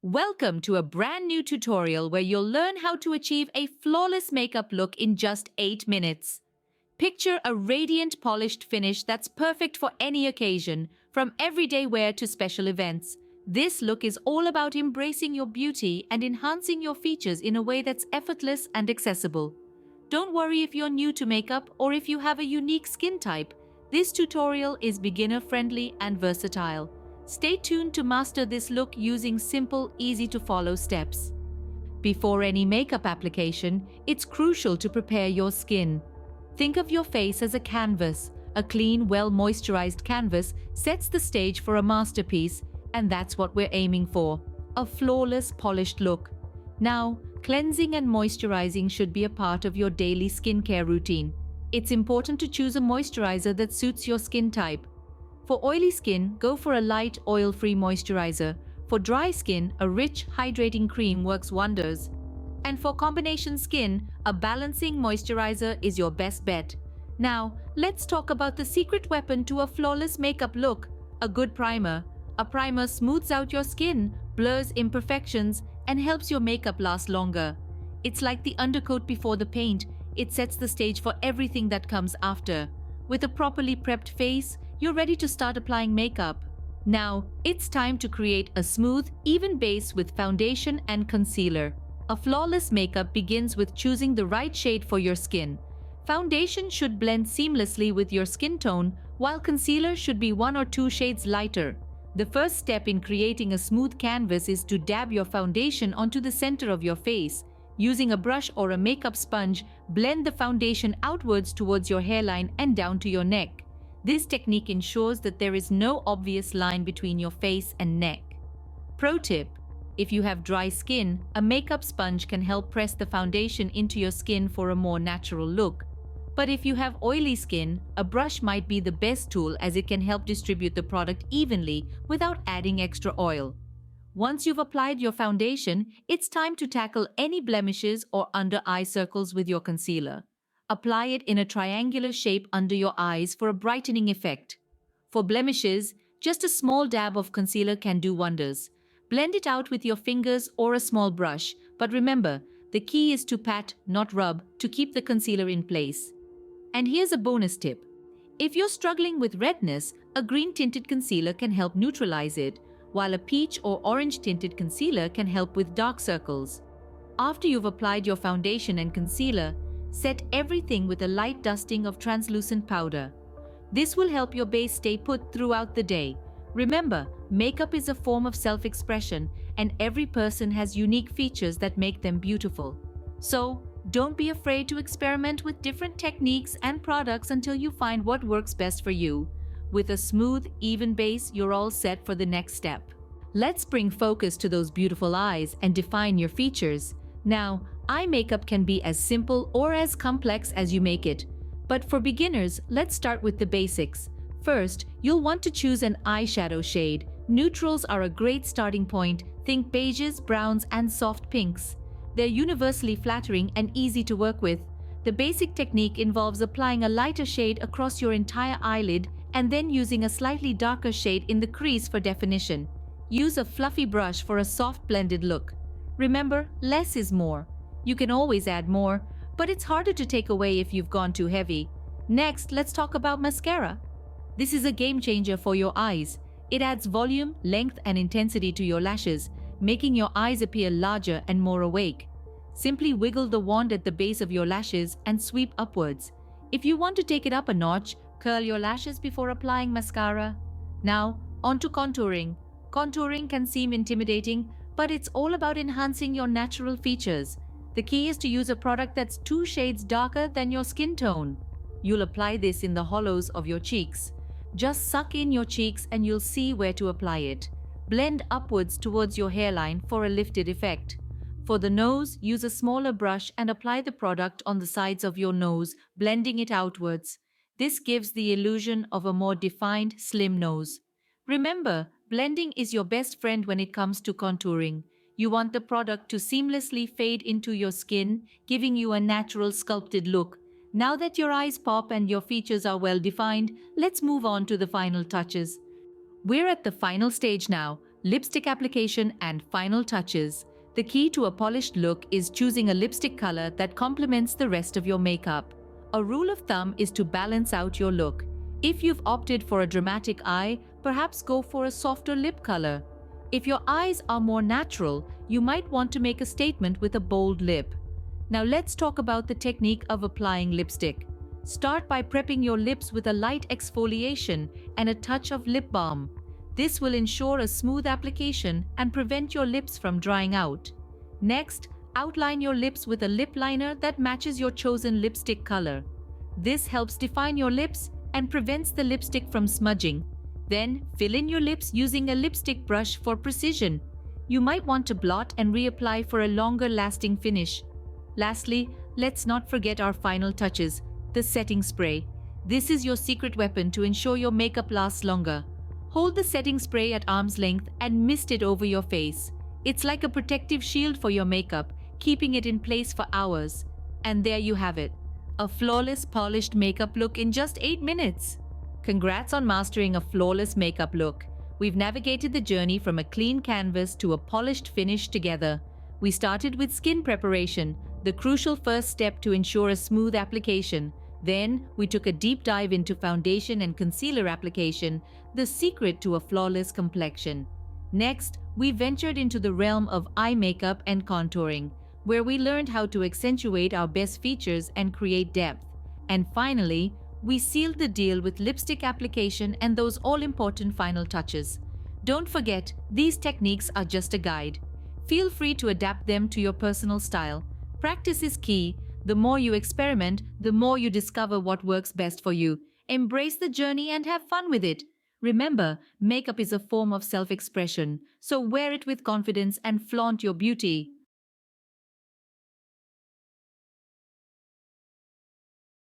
Welcome to a brand new tutorial where you'll learn how to achieve a flawless makeup look in just 8 minutes. Picture a radiant, polished finish that's perfect for any occasion, from everyday wear to special events. This look is all about embracing your beauty and enhancing your features in a way that's effortless and accessible. Don't worry if you're new to makeup or if you have a unique skin type. This tutorial is beginner-friendly and versatile. Stay tuned to master this look using simple, easy-to-follow steps. Before any makeup application, it's crucial to prepare your skin. Think of your face as a canvas. A clean, well-moisturized canvas sets the stage for a masterpiece, and that's what we're aiming for: a flawless, polished look. Now, cleansing and moisturizing should be a part of your daily skincare routine. It's important to choose a moisturizer that suits your skin type. For oily skin, go for a light, oil-free moisturizer. For dry skin, a rich, hydrating cream works wonders. And for combination skin, a balancing moisturizer is your best bet. Now, let's talk about the secret weapon to a flawless makeup look: a good primer. A primer smooths out your skin, blurs imperfections, and helps your makeup last longer. It's like the undercoat before the paint. It sets the stage for everything that comes after. With a properly prepped face, you're ready to start applying makeup. Now, it's time to create a smooth, even base with foundation and concealer. A flawless makeup begins with choosing the right shade for your skin. Foundation should blend seamlessly with your skin tone, while concealer should be 1 or 2 shades lighter. The first step in creating a smooth canvas is to dab your foundation onto the center of your face. Using a brush or a makeup sponge, blend the foundation outwards towards your hairline and down to your neck. This technique ensures that there is no obvious line between your face and neck. Pro tip: if you have dry skin, a makeup sponge can help press the foundation into your skin for a more natural look. But if you have oily skin, a brush might be the best tool, as it can help distribute the product evenly without adding extra oil. Once you've applied your foundation, it's time to tackle any blemishes or under eye circles with your concealer. Apply it in a triangular shape under your eyes for a brightening effect. For blemishes, just a small dab of concealer can do wonders. Blend it out with your fingers or a small brush, but remember, the key is to pat, not rub, to keep the concealer in place. And here's a bonus tip. If you're struggling with redness, a green tinted concealer can help neutralize it, while a peach or orange tinted concealer can help with dark circles. After you've applied your foundation and concealer, set everything with a light dusting of translucent powder. This will help your base stay put throughout the day. Remember, makeup is a form of self-expression, and every person has unique features that make them beautiful. So, don't be afraid to experiment with different techniques and products until you find what works best for you. With a smooth, even base, you're all set for the next step. Let's bring focus to those beautiful eyes and define your features. Now, eye makeup can be as simple or as complex as you make it. But for beginners, let's start with the basics. First, you'll want to choose an eyeshadow shade. Neutrals are a great starting point. Think beiges, browns, and soft pinks. They're universally flattering and easy to work with. The basic technique involves applying a lighter shade across your entire eyelid and then using a slightly darker shade in the crease for definition. Use a fluffy brush for a soft blended look. Remember, less is more. You can always add more, but it's harder to take away if you've gone too heavy. Next, let's talk about mascara. This is a game changer for your eyes. It adds volume, length, and intensity to your lashes, making your eyes appear larger and more awake. Simply wiggle the wand at the base of your lashes and sweep upwards. If you want to take it up a notch, curl your lashes before applying mascara. Now, on to contouring. Contouring can seem intimidating, but it's all about enhancing your natural features. The key is to use a product that's 2 shades darker than your skin tone. You'll apply this in the hollows of your cheeks. Just suck in your cheeks and you'll see where to apply it. Blend upwards towards your hairline for a lifted effect. For the nose, use a smaller brush and apply the product on the sides of your nose, blending it outwards. This gives the illusion of a more defined, slim nose. Remember, blending is your best friend when it comes to contouring. You want the product to seamlessly fade into your skin, giving you a natural sculpted look. Now that your eyes pop and your features are well defined, let's move on to the final touches. We're at the final stage now. Lipstick application and final touches. The key to a polished look is choosing a lipstick color that complements the rest of your makeup. A rule of thumb is to balance out your look. If you've opted for a dramatic eye, perhaps go for a softer lip color. If your eyes are more natural, you might want to make a statement with a bold lip. Now let's talk about the technique of applying lipstick. Start by prepping your lips with a light exfoliation and a touch of lip balm. This will ensure a smooth application and prevent your lips from drying out. Next, outline your lips with a lip liner that matches your chosen lipstick color. This helps define your lips and prevents the lipstick from smudging. Then, fill in your lips using a lipstick brush for precision. You might want to blot and reapply for a longer-lasting finish. Lastly, let's not forget our final touches, the setting spray. This is your secret weapon to ensure your makeup lasts longer. Hold the setting spray at arm's length and mist it over your face. It's like a protective shield for your makeup, keeping it in place for hours. And there you have it, a flawless, polished makeup look in just 8 minutes. Congrats on mastering a flawless makeup look. We've navigated the journey from a clean canvas to a polished finish together. We started with skin preparation, the crucial first step to ensure a smooth application. Then, we took a deep dive into foundation and concealer application, the secret to a flawless complexion. Next, we ventured into the realm of eye makeup and contouring, where we learned how to accentuate our best features and create depth. And finally, we sealed the deal with lipstick application and those all-important final touches. Don't forget, these techniques are just a guide. Feel free to adapt them to your personal style. Practice is key. The more you experiment, the more you discover what works best for you. Embrace the journey and have fun with it. Remember, makeup is a form of self-expression, so wear it with confidence and flaunt your beauty.